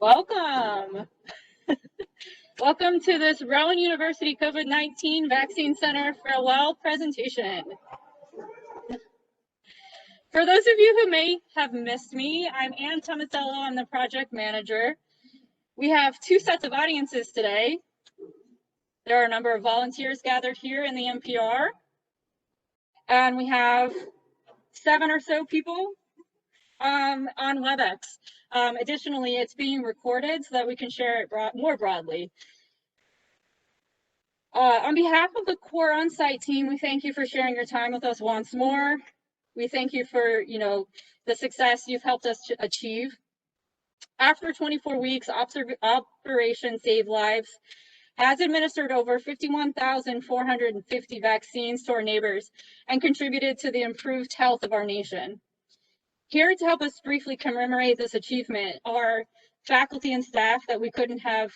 Welcome. Welcome to this Rowan University COVID-19 Vaccine Center Farewell presentation. For those of you who may have missed me, I'm Ann Tomasello. I'm the project manager. We have two sets of audiences today. There are a number of volunteers gathered here in the NPR, and we have 7 or so people on WebEx. Additionally, it's being recorded so that we can share it more broadly. On behalf of the core on-site team, we thank you for sharing your time with us once more. We thank you for, the success you've helped us achieve. After 24 weeks, Operation Save Lives has administered over 51,450 vaccines to our neighbors and contributed to the improved health of our nation. Here to help us briefly commemorate this achievement are faculty and staff that we couldn't have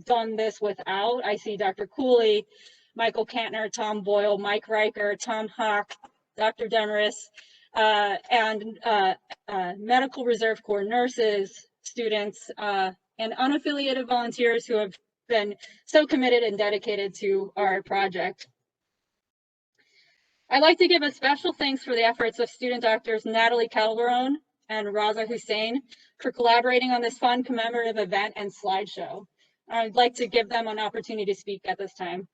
done this without. I see Dr. Cooley, Michael Kantner, Tom Boyle, Mike Riker, Tom Hawk, Dr. Demarest, and Medical Reserve Corps nurses, students, and unaffiliated volunteers who have been so committed and dedicated to our project. I'd like to give a special thanks for the efforts of student doctors Natalie Calderon and Raza Hussein for collaborating on this fun commemorative event and slideshow. I'd like to give them an opportunity to speak at this time.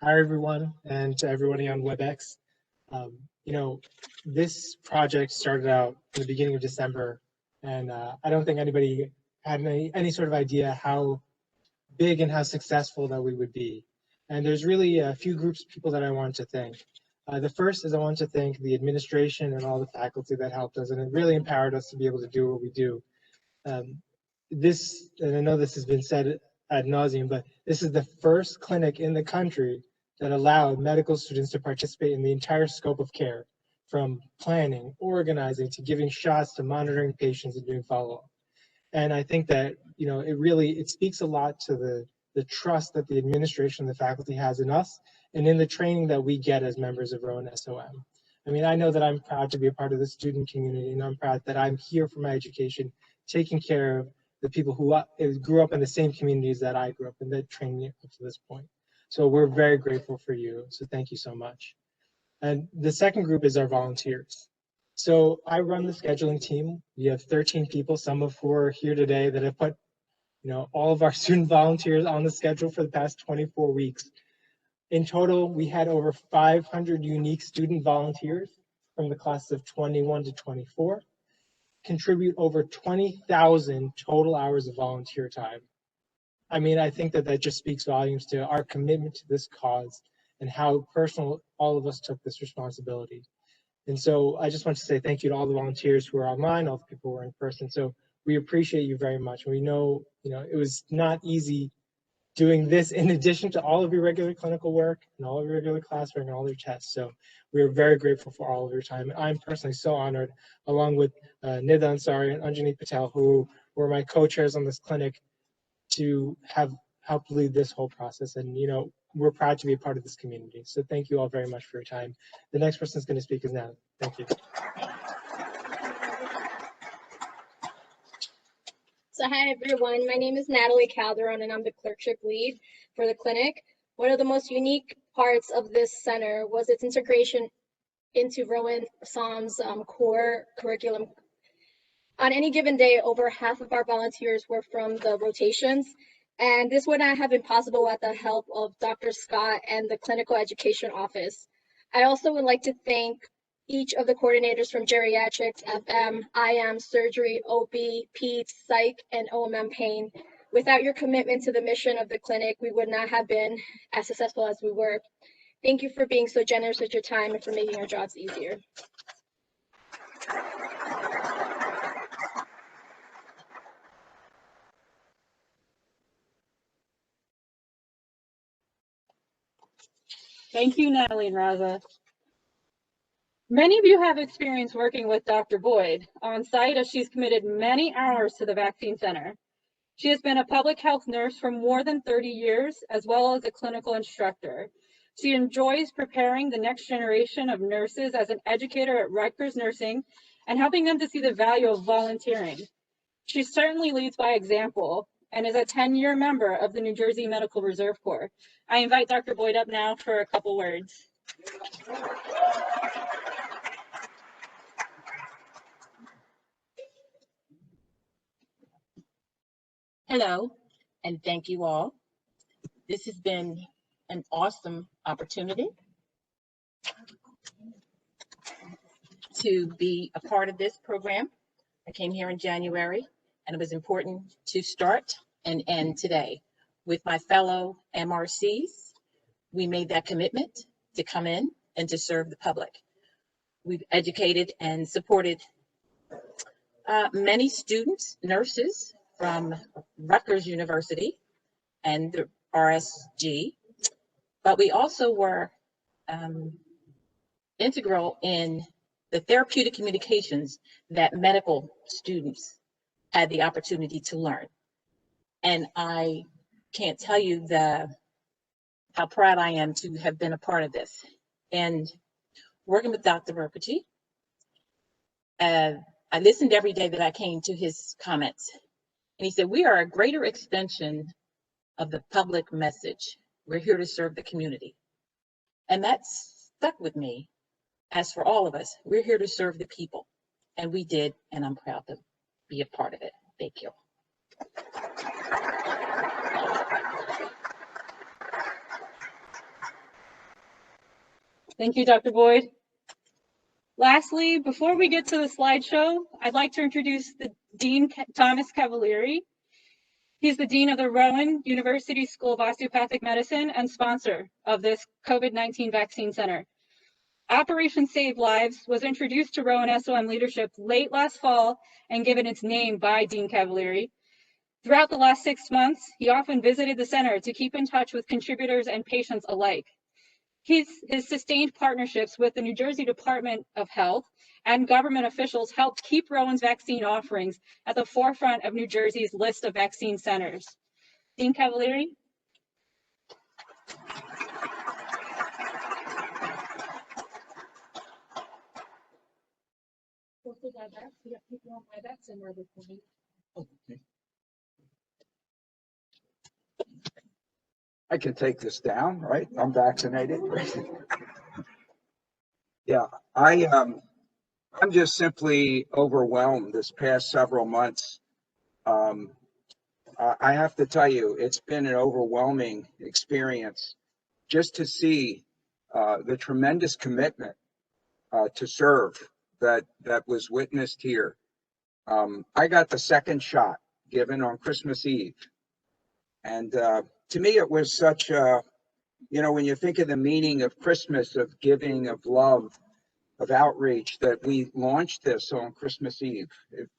Hi, everyone, and to everybody on WebEx. This project started out in the beginning of December, and I don't think anybody had any sort of idea how big and how successful that we would be. And there's really a few groups of people that I want to thank. The first is I want to thank the administration and all the faculty that helped us, and it really empowered us to be able to do what we do. And I know this has been said ad nauseum, but this is the first clinic in the country that allowed medical students to participate in the entire scope of care, from planning, organizing, to giving shots, to monitoring patients and doing follow-up. And I think that, it speaks a lot to the trust that the administration and the faculty has in us and in the training that we get as members of Rowan SOM. I mean, I know that I'm proud to be a part of the student community, and I'm proud that I'm here for my education, taking care of the people who grew up in the same communities that I grew up in, that trained me up to this point. So we're very grateful for you. So thank you so much. And the second group is our volunteers. So I run the scheduling team. We have 13 people, some of who are here today, that have put, all of our student volunteers on the schedule for the past 24 weeks. In total, we had over 500 unique student volunteers from the classes of 21 to 24, contribute over 20,000 total hours of volunteer time. I mean, I think that just speaks volumes to our commitment to this cause and how personal all of us took this responsibility. And so I just want to say thank you to all the volunteers who are online, all the people who are in person. So we appreciate you very much. We know, it was not easy doing this in addition to all of your regular clinical work and all of your regular classwork and all your tests. So we are very grateful for all of your time. I'm personally so honored, along with Nida Ansari and Anjani Patel, who were my co-chairs on this clinic, to have helped lead this whole process. And, we're proud to be a part of this community. So thank you all very much for your time. The next person is going to speak is Natalie. Thank you. So hi everyone, my name is Natalie Calderon and I'm the clerkship lead for the clinic. One of the most unique parts of this center was its integration into Rowan SOM's core curriculum. On any given day, over half of our volunteers were from the rotations, and this would not have been possible without the help of Dr. Scott and the clinical education office. I also would like to thank each of the coordinators from geriatrics, FM, IM, surgery, OB, peds, psych, and OMM pain. Without your commitment to the mission of the clinic, we would not have been as successful as we were. Thank you for being so generous with your time and for making our jobs easier. Thank you, Natalie and Raza. Many of you have experience working with Dr. Boyd on site, as she's committed many hours to the vaccine center. She has been a public health nurse for more than 30 years, as well as a clinical instructor. She enjoys preparing the next generation of nurses as an educator at Rutgers Nursing and helping them to see the value of volunteering. She certainly leads by example and is a 10-year member of the New Jersey Medical Reserve Corps. I invite Dr. Boyd up now for a couple words. Hello, and thank you all. This has been an awesome opportunity to be a part of this program. I came here in January, and it was important to start and end today. With my fellow MRCs, we made that commitment to come in and to serve the public. We've educated and supported many students, nurses from Rutgers University and the RSG, but we also were integral in the therapeutic communications that medical students had the opportunity to learn. And I can't tell you how proud I am to have been a part of this. And working with Dr. Mukherjee, I listened every day that I came to his comments. And he said, we are a greater extension of the public message. We're here to serve the community. And that stuck with me. As for all of us, we're here to serve the people. And we did, and I'm proud to be a part of it. Thank you. Thank you, Dr. Boyd. Lastly, before we get to the slideshow, I'd like to introduce the Dean Thomas Cavalieri. He's the Dean of the Rowan University School of Osteopathic Medicine and sponsor of this COVID-19 Vaccine Center. Operation Save Lives was introduced to Rowan SOM leadership late last fall and given its name by Dean Cavalieri. Throughout the last 6 months, he often visited the center to keep in touch with contributors and patients alike. His sustained partnerships with the New Jersey Department of Health and government officials helped keep Rowan's vaccine offerings at the forefront of New Jersey's list of vaccine centers. Dean Cavalieri. I can take this down, right? I'm vaccinated. Yeah, I'm just simply overwhelmed this past several months. I have to tell you, it's been an overwhelming experience just to see the tremendous commitment to serve that was witnessed here. I got the second shot given on Christmas Eve. And to me, it was such a, when you think of the meaning of Christmas, of giving, of love, of outreach, that we launched this on Christmas Eve.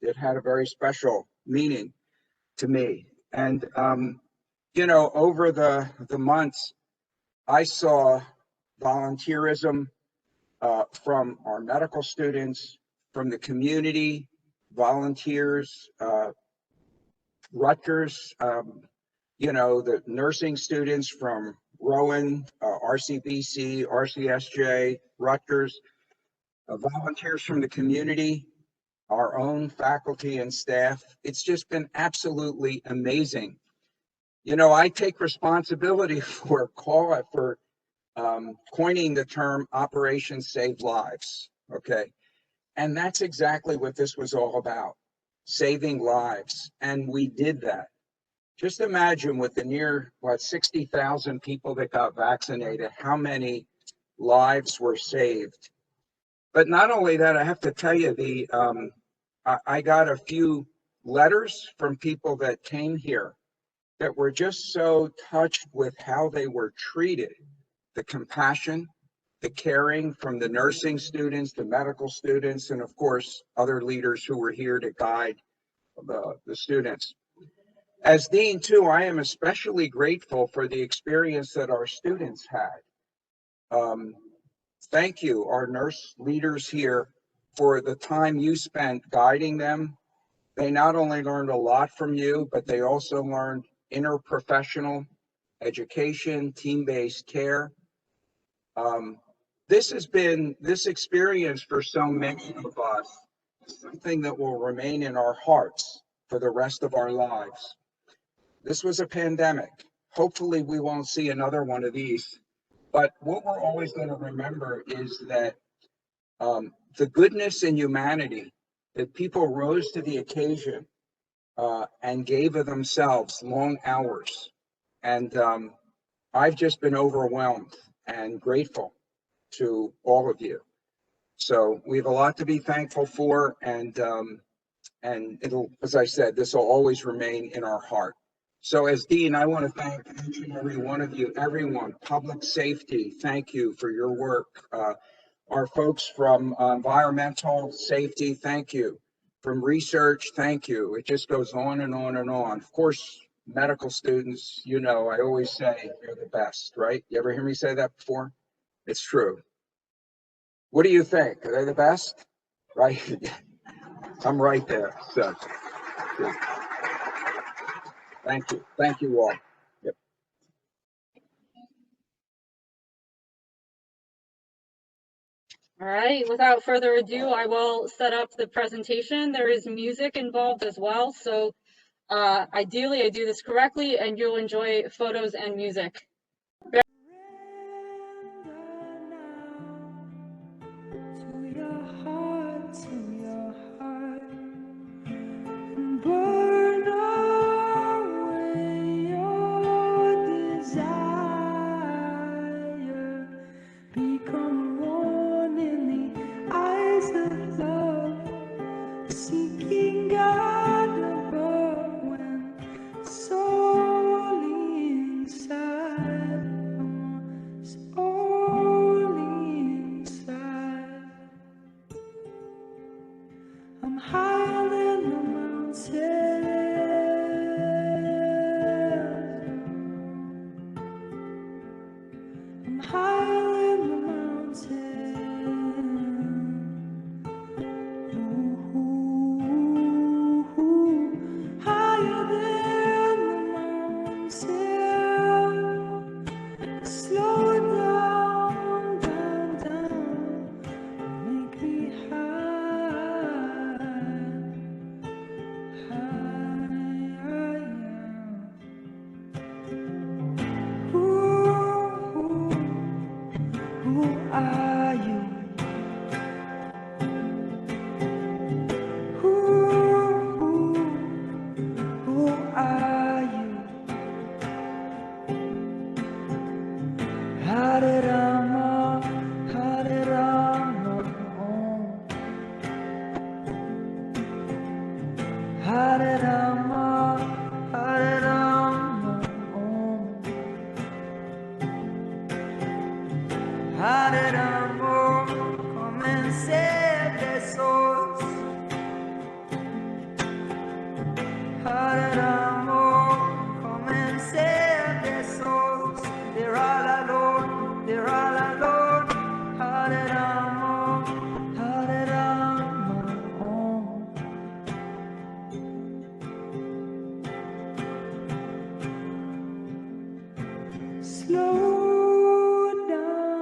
It had a very special meaning to me. And, over the months, I saw volunteerism from our medical students, from the community, volunteers, Rutgers, the nursing students from Rowan, RCBC, RCSJ, Rutgers, volunteers from the community, our own faculty and staff. It's just been absolutely amazing. I take responsibility for coining the term Operation Save Lives, okay? And that's exactly what this was all about, saving lives, and we did that. Just imagine with the near, 60,000 people that got vaccinated, how many lives were saved. But not only that, I have to tell you, I got a few letters from people that came here that were just so touched with how they were treated, the compassion, the caring from the nursing students, the medical students, and of course, other leaders who were here to guide the students. As Dean too, I am especially grateful for the experience that our students had. Thank you, our nurse leaders here, for the time you spent guiding them. They not only learned a lot from you, but they also learned interprofessional education, team-based care. This experience for so many of us is something that will remain in our hearts for the rest of our lives. This was a pandemic. Hopefully we won't see another one of these. But what we're always going to remember is that the goodness in humanity, that people rose to the occasion and gave of themselves long hours. And I've just been overwhelmed and grateful to all of you. So we have a lot to be thankful for, and it'll, as I said, this will always remain in our heart. So as Dean, I want to thank each and every one of you, everyone, public safety, thank you for your work. Our folks from environmental safety, thank you. From research, thank you. It just goes on and on and on. Of course, medical students, you know, I always say you're the best, right? You ever hear me say that before? It's true. What do you think? Are they the best? Right? I'm right there. So, good. Thank you. Thank you all. Yep. All right, without further ado, I will set up the presentation. There is music involved as well, so ideally I do this correctly and you'll enjoy photos and music. Slow down.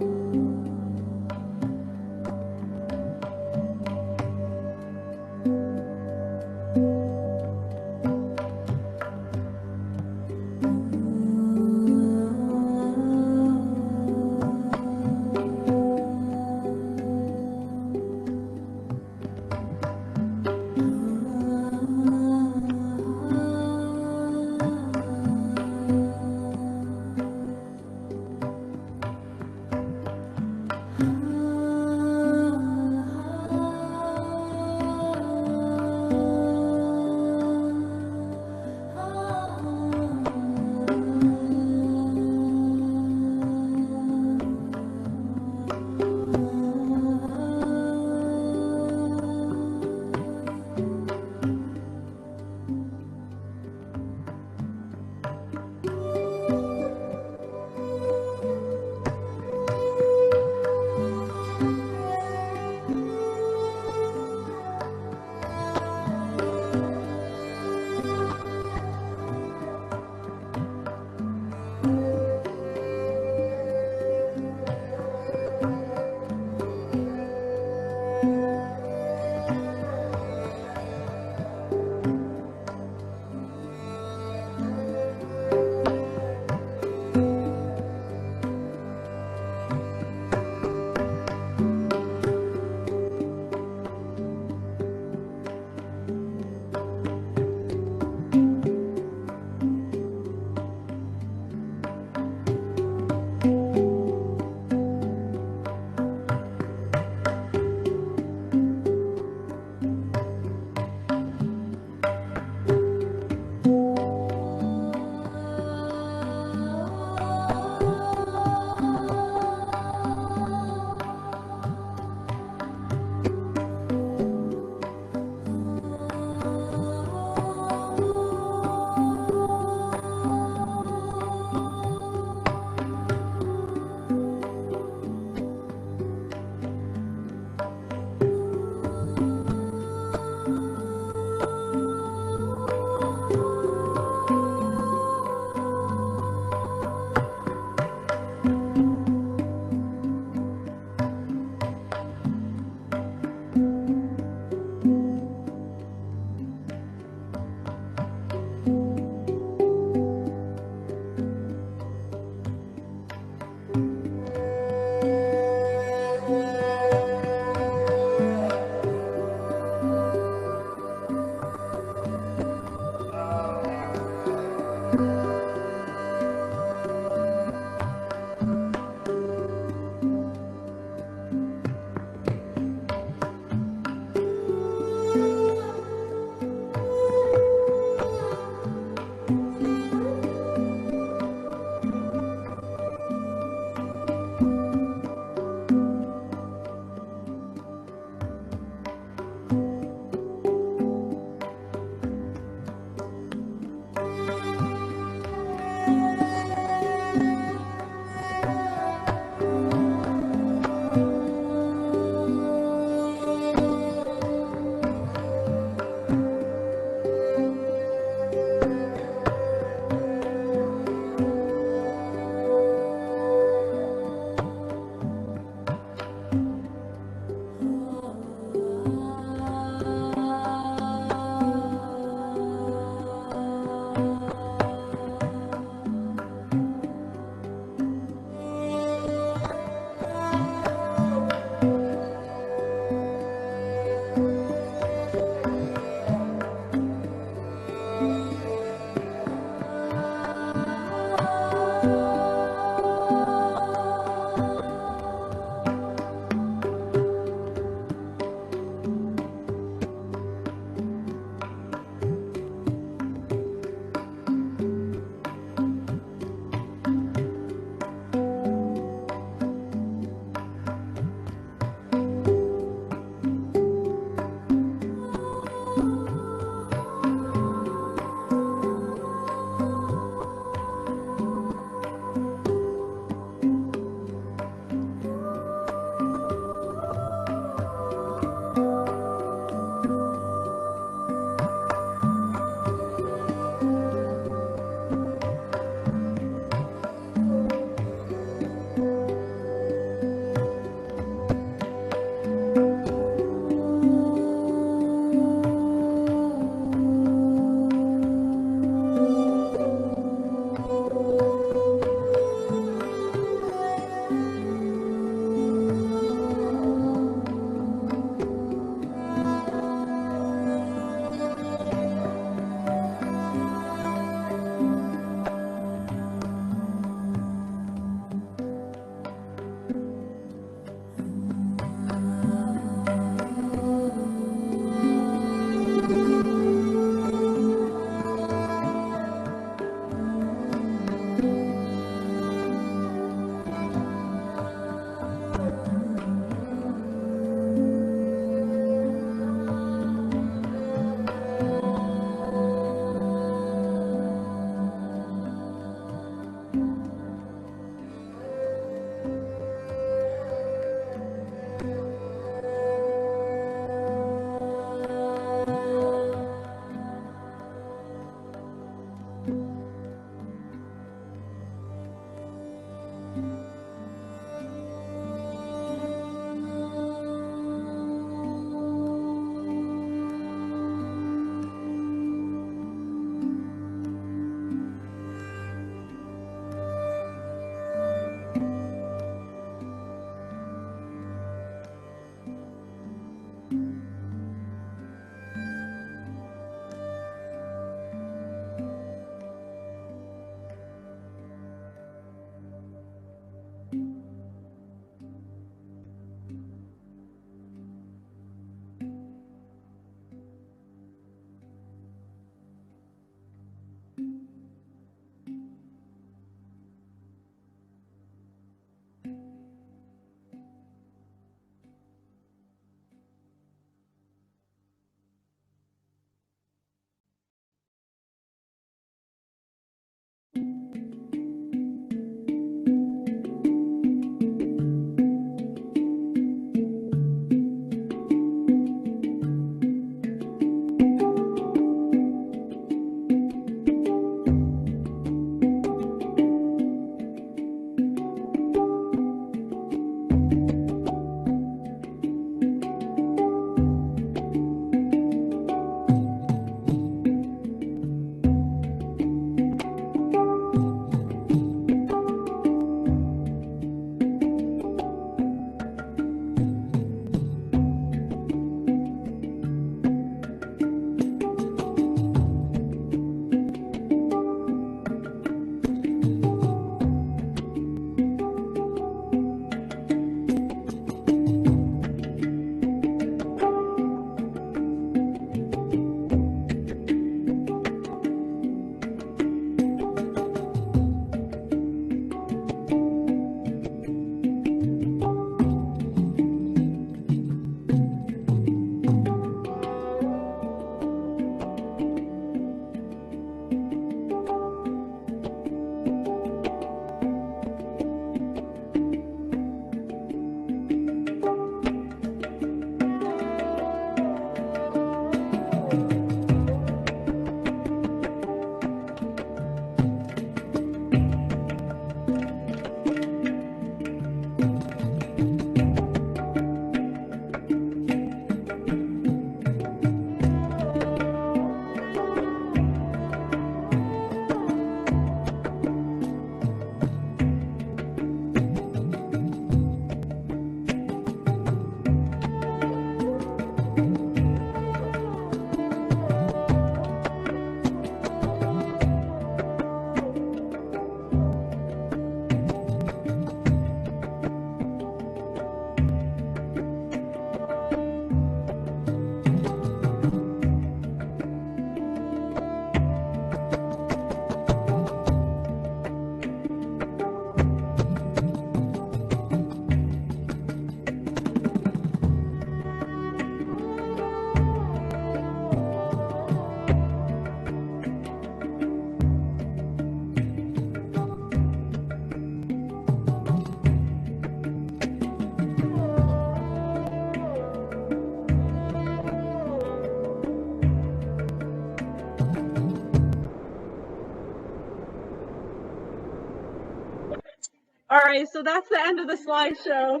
Okay, so that's the end of the slideshow.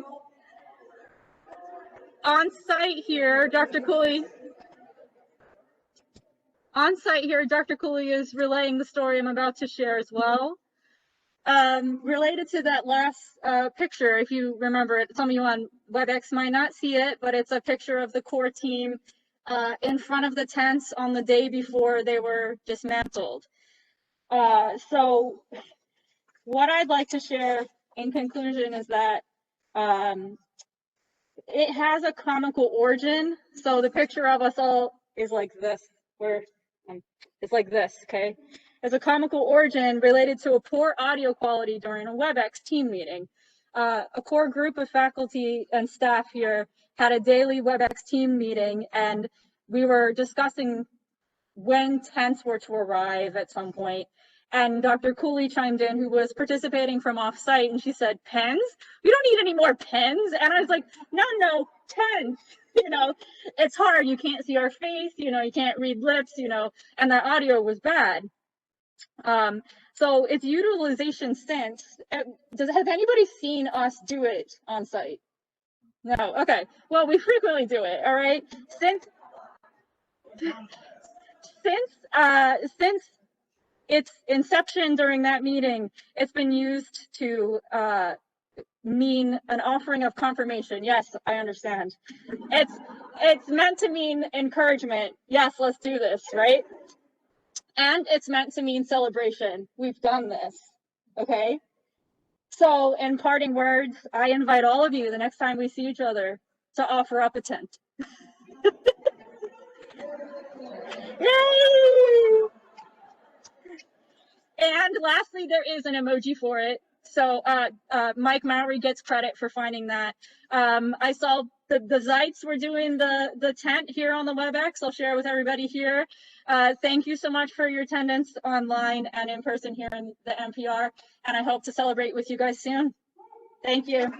On site here, Dr. Cooley. On site here, Dr. Cooley is relaying the story I'm about to share as well. Related to that last picture, if you remember it, some of you on WebEx might not see it, but it's a picture of the core team in front of the tents on the day before they were dismantled. So what I'd like to share in conclusion is that it has a comical origin. So the picture of us all is like this, where it's like this, okay? There's a comical origin related to a poor audio quality during a WebEx team meeting. A core group of faculty and staff here had a daily WebEx team meeting, and we were discussing when tents were to arrive at some point. And Dr. Cooley chimed in, who was participating from off-site, and she said, "Pens? We don't need any more pens." And I was like, no, tents. You know, it's hard. You can't see our face. You know, you can't read lips. You know, and the audio was bad. So its utilization since. Has anybody seen us do it on site? No. Okay. Well, we frequently do it. All right. Since its inception during that meeting, it's been used to mean an offering of confirmation. Yes, I understand. It's meant to mean encouragement. Yes, let's do this, right? And it's meant to mean celebration. We've done this, okay? So in parting words, I invite all of you the next time we see each other to offer up a tent. Yay! And lastly, there is an emoji for it. So Mike Mowry gets credit for finding that. I saw the Zeitz were doing the tent here on the WebEx. I'll share with everybody here. Thank you so much for your attendance online and in person here in the NPR. And I hope to celebrate with you guys soon. Thank you.